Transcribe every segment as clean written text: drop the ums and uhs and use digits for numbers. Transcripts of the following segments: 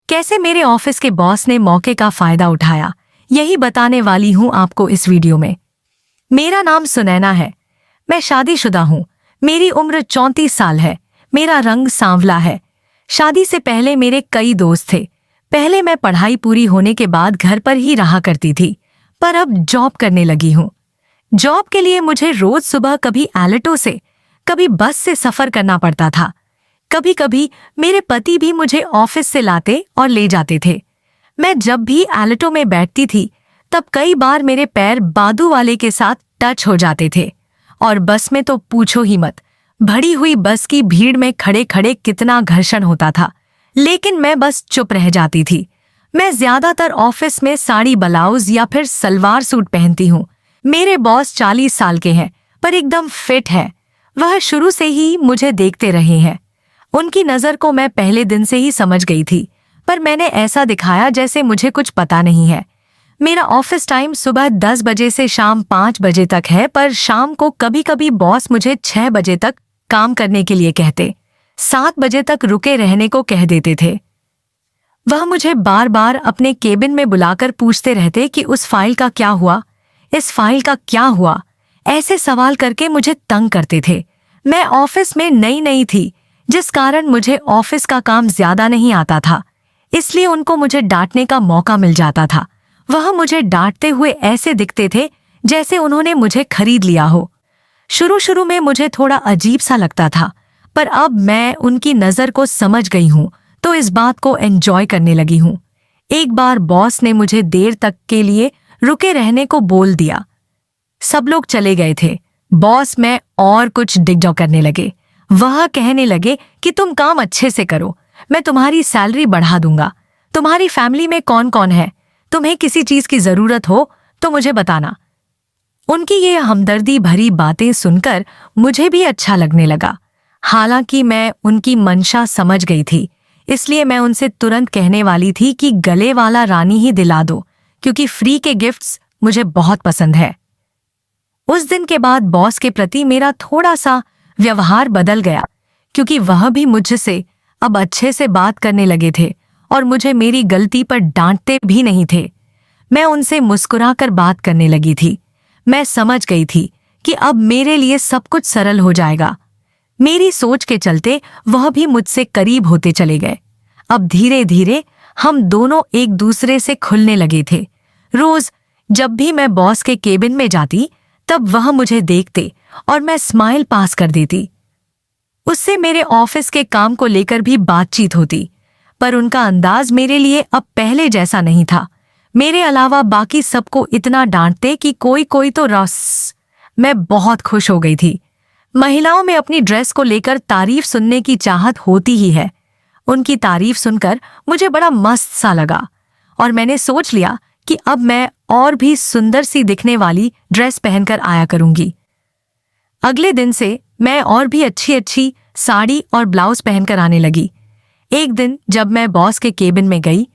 कैसे मेरे ऑफिस के बॉस ने मौके का फायदा उठाया, यही बताने वाली हूं आपको इस वीडियो में। मेरा नाम सुनैना है। मैं शादीशुदा हूं। मेरी उम्र 34 साल है। मेरा रंग सांवला है। शादी से पहले मेरे कई दोस्त थे। पहले मैं पढ़ाई पूरी होने के बाद घर पर ही रहा करती थी, पर अब जॉब करने लगी हूं। जॉब के लिए मुझे रोज सुबह कभी एलेटो से, कभी बस से सफर करना पड़ता था। कभी कभी मेरे पति भी मुझे ऑफिस से लाते और ले जाते थे। मैं जब भी एलेटो में बैठती थी, तब कई बार मेरे पैर बादू वाले के साथ टच हो जाते थे। और बस में तो पूछो ही मत, भरी हुई बस की भीड़ में खड़े खड़े कितना घर्षण होता था। लेकिन मैं बस चुप रह जाती थी। मैं ज्यादातर ऑफिस में साड़ी ब्लाउज या फिर सलवार सूट पहनती हूँ। मेरे बॉस 40 साल के हैं, पर एकदम फिट है। वह शुरू से ही मुझे देखते रहे हैं। उनकी नज़र को मैं पहले दिन से ही समझ गई थी, पर मैंने ऐसा दिखाया जैसे मुझे कुछ पता नहीं है। मेरा ऑफिस टाइम सुबह 10 बजे से शाम 5 बजे तक है, पर शाम को कभी कभी बॉस मुझे 6 बजे तक काम करने के लिए कहते, 7 बजे तक रुके रहने को कह देते थे। वह मुझे बार बार अपने केबिन में बुलाकर पूछते रहते कि उस फाइल का क्या हुआ, इस फाइल का क्या हुआ। ऐसे सवाल करके मुझे तंग करते थे। मैं ऑफिस में नई नई थी, जिस कारण मुझे ऑफिस का काम ज्यादा नहीं आता था, इसलिए उनको मुझे डांटने का मौका मिल जाता था। वह मुझे डांटते हुए ऐसे दिखते थे जैसे उन्होंने मुझे खरीद लिया हो। शुरू शुरू में मुझे थोड़ा अजीब सा लगता था, पर अब मैं उनकी नज़र को समझ गई हूँ, तो इस बात को एंजॉय करने लगी हूँ। एक बार बॉस ने मुझे देर तक के लिए रुके रहने को बोल दिया। सब लोग चले गए थे। बॉस में और कुछ डिगडॉ करने लगे। वह कहने लगे कि तुम काम अच्छे से करो, मैं तुम्हारी सैलरी बढ़ा दूंगा। तुम्हारी फैमिली में कौन कौन है? तुम्हें किसी चीज की जरूरत हो तो मुझे बताना। उनकी ये हमदर्दी भरी बातें सुनकर मुझे भी अच्छा लगने लगा। हालांकि मैं उनकी मंशा समझ गई थी, इसलिए मैं उनसे तुरंत कहने वाली थी कि गले वाला रानी ही दिला दो, क्योंकि फ्री के गिफ्ट्स मुझे बहुत पसंद है। उस दिन के बाद बॉस के प्रति मेरा थोड़ा सा व्यवहार बदल गया, क्योंकि वह भी मुझसे अब अच्छे से बात करने लगे थे और मुझे मेरी गलती पर डांटते भी नहीं थे। मैं उनसे मुस्कुराकर बात करने लगी थी। मैं समझ गई थी कि अब मेरे लिए सब कुछ सरल हो जाएगा। मेरी सोच के चलते वह भी मुझसे करीब होते चले गए। अब धीरे धीरे हम दोनों एक दूसरे से खुलने लगे थे। रोज जब भी मैं बॉस के केबिन में जाती, तब वह मुझे देखते और मैं स्माइल पास कर देती। उससे मेरे ऑफिस के काम को लेकर भी बातचीत होती, पर उनका अंदाज मेरे लिए अब पहले जैसा नहीं था। मेरे अलावा बाकी सबको इतना डांटते कि कोई कोई तो रस। मैं बहुत खुश हो गई थी। महिलाओं में अपनी ड्रेस को लेकर तारीफ सुनने की चाहत होती ही है। उनकी तारीफ सुनकर मुझे बड़ा मस्त सा लगा और मैंने सोच लिया कि अब मैं और भी सुंदर सी दिखने वाली ड्रेस पहनकर आया करूंगी। अगले दिन से मैं और भी अच्छी अच्छी साड़ी और ब्लाउज पहनकर आने लगी। एक दिन जब मैं बॉस के केबिन में गई,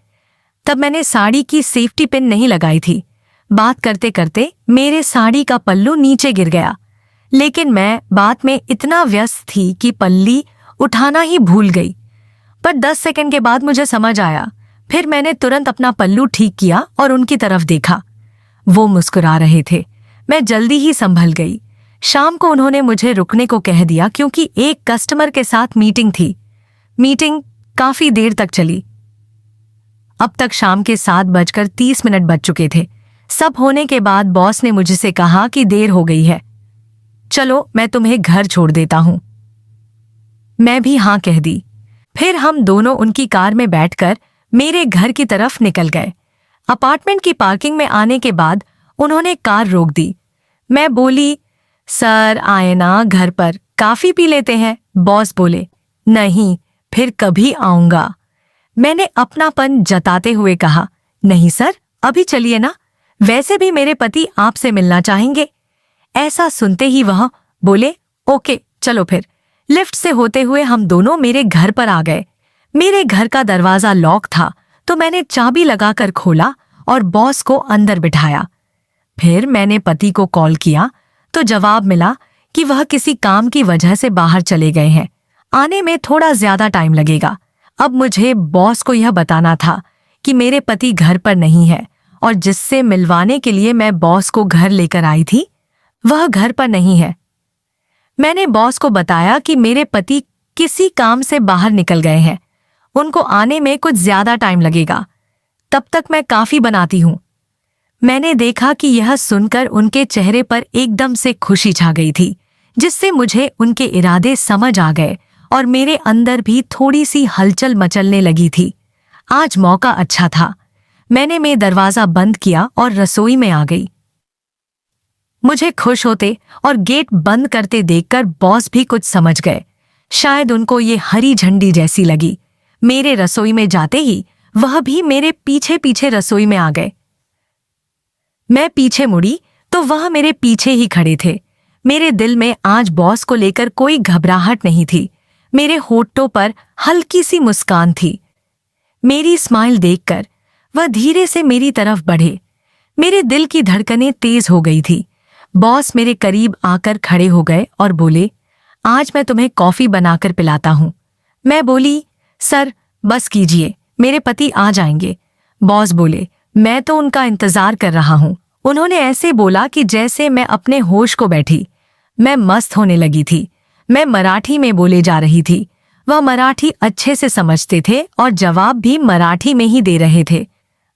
तब मैंने साड़ी की सेफ्टी पिन नहीं लगाई थी। बात करते करते मेरे साड़ी का पल्लू नीचे गिर गया, लेकिन मैं बात में इतना व्यस्त थी कि पल्ली उठाना ही भूल गई। पर 10 सेकंड के बाद मुझे समझ आया। फिर मैंने तुरंत अपना पल्लू ठीक किया और उनकी तरफ देखा। वो मुस्कुरा रहे थे। मैं जल्दी ही संभल गई। शाम को उन्होंने मुझे रुकने को कह दिया, क्योंकि एक कस्टमर के साथ मीटिंग थी। मीटिंग काफी देर तक चली। अब तक शाम के 7:30 बज चुके थे। सब होने के बाद बॉस ने मुझसे कहा कि देर हो गई है, चलो मैं तुम्हें घर छोड़ देता हूं। मैं भी हाँ कह दी। फिर हम दोनों उनकी कार में बैठकर मेरे घर की तरफ निकल गए। अपार्टमेंट की पार्किंग में आने के बाद उन्होंने कार रोक दी। मैं बोली, सर आए ना घर पर, काफी पी लेते हैं। बॉस बोले, नहीं, फिर कभी आऊंगा। मैंने अपनापन जताते हुए कहा, नहीं सर, अभी चलिए ना, वैसे भी मेरे पति आपसे मिलना चाहेंगे। ऐसा सुनते ही वह बोले, ओके चलो फिर। लिफ्ट से होते हुए हम दोनों मेरे घर पर आ गए। मेरे घर का दरवाजा लॉक था, तो मैंने चाबी लगाकर खोला और बॉस को अंदर बिठाया। फिर मैंने पति को कॉल किया तो जवाब मिला कि वह किसी काम की वजह से बाहर चले गए हैं, आने में थोड़ा ज्यादा टाइम लगेगा। अब मुझे बॉस को यह बताना था कि मेरे पति घर पर नहीं है और जिससे मिलवाने के लिए मैं बॉस को घर लेकर आई थी वह घर पर नहीं है। मैंने बॉस को बताया कि मेरे पति किसी काम से बाहर निकल गए हैं, उनको आने में कुछ ज्यादा टाइम लगेगा, तब तक मैं काफी बनाती हूं। मैंने देखा कि यह सुनकर उनके चेहरे पर एकदम से खुशी छा गई थी, जिससे मुझे उनके इरादे समझ आ गए और मेरे अंदर भी थोड़ी सी हलचल मचलने लगी थी। आज मौका अच्छा था। मैंने दरवाजा बंद किया और रसोई में आ गई। मुझे खुश होते और गेट बंद करते देखकर बॉस भी कुछ समझ गए। शायद उनको ये हरी झंडी जैसी लगी। मेरे रसोई में जाते ही वह भी मेरे पीछे पीछे रसोई में आ गए। मैं पीछे मुड़ी तो वह मेरे पीछे ही खड़े थे। मेरे दिल में आज बॉस को लेकर कोई घबराहट नहीं थी। मेरे होठों पर हल्की सी मुस्कान थी। मेरी स्माइल देखकर वह धीरे से मेरी तरफ बढ़े। मेरे दिल की धड़कनें तेज हो गई थी। बॉस मेरे करीब आकर खड़े हो गए और बोले, आज मैं तुम्हें कॉफी बनाकर पिलाता हूं। मैं बोली, सर बस कीजिए, मेरे पति आ जाएंगे। बॉस बोले, मैं तो उनका इंतजार कर रहा हूं। उन्होंने ऐसे बोला कि जैसे मैं अपने होश को बैठी। मैं मस्त होने लगी थी। मैं मराठी में बोले जा रही थी। वह मराठी अच्छे से समझते थे और जवाब भी मराठी में ही दे रहे थे।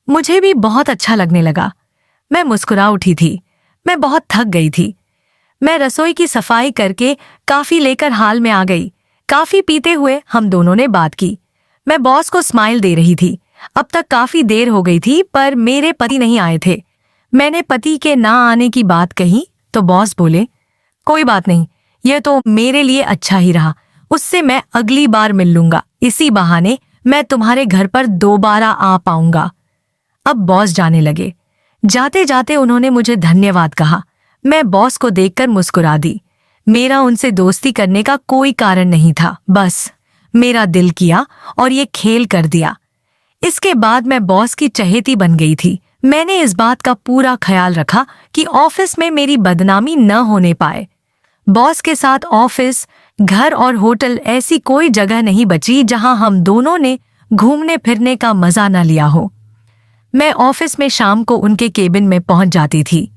मुझे भी बहुत अच्छा लगने लगा। मैं मुस्कुरा उठी थी। मैं बहुत थक गई थी। मैं रसोई की सफाई करके काफी लेकर हाल में आ गई। काफी पीते हुए हम दोनों ने बात की। मैं बॉस को स्माइल दे रही थी। अब तक काफी देर हो गई थी पर मेरे पति नहीं आए थे। मैंने पति के ना आने की बात कही तो बॉस बोले, कोई बात नहीं, यह तो मेरे लिए अच्छा ही रहा। उससे मैं अगली बार मिल लूंगा। इसी बहाने मैं तुम्हारे घर पर दोबारा आ पाऊंगा। अब बॉस जाने लगे। जाते जाते उन्होंने मुझे धन्यवाद कहा। मैं बॉस को देखकर मुस्कुरा दी। मेरा उनसे दोस्ती करने का कोई कारण नहीं था, बस मेरा दिल किया और ये खेल कर दिया। इसके बाद मैं बॉस की चहेती बन गई थी। मैंने इस बात का पूरा ख्याल रखा कि ऑफिस में मेरी बदनामी न होने पाए। बॉस के साथ ऑफिस, घर और होटल ऐसी कोई जगह नहीं बची जहां हम दोनों ने घूमने फिरने का मजा न लिया हो। मैं ऑफिस में शाम को उनके केबिन में पहुंच जाती थी।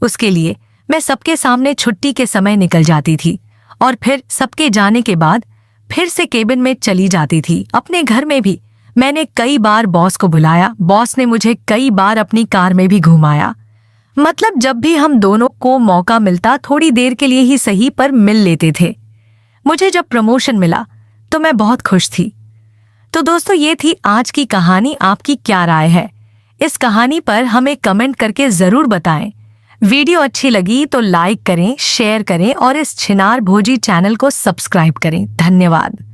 उसके लिए मैं सबके सामने छुट्टी के समय निकल जाती थी और फिर सबके जाने के बाद फिर से केबिन में चली जाती थी। अपने घर में भी मैंने कई बार बॉस को बुलाया। बॉस ने मुझे कई बार अपनी कार में भी घुमाया। मतलब जब भी हम दोनों को मौका मिलता, थोड़ी देर के लिए ही सही पर मिल लेते थे। मुझे जब प्रमोशन मिला तो मैं बहुत खुश थी। तो दोस्तों, ये थी आज की कहानी। आपकी क्या राय है इस कहानी पर? हमें कमेंट करके जरूर बताएं। वीडियो अच्छी लगी तो लाइक करें, शेयर करें और इस छिनार भोजी चैनल को सब्सक्राइब करें। धन्यवाद।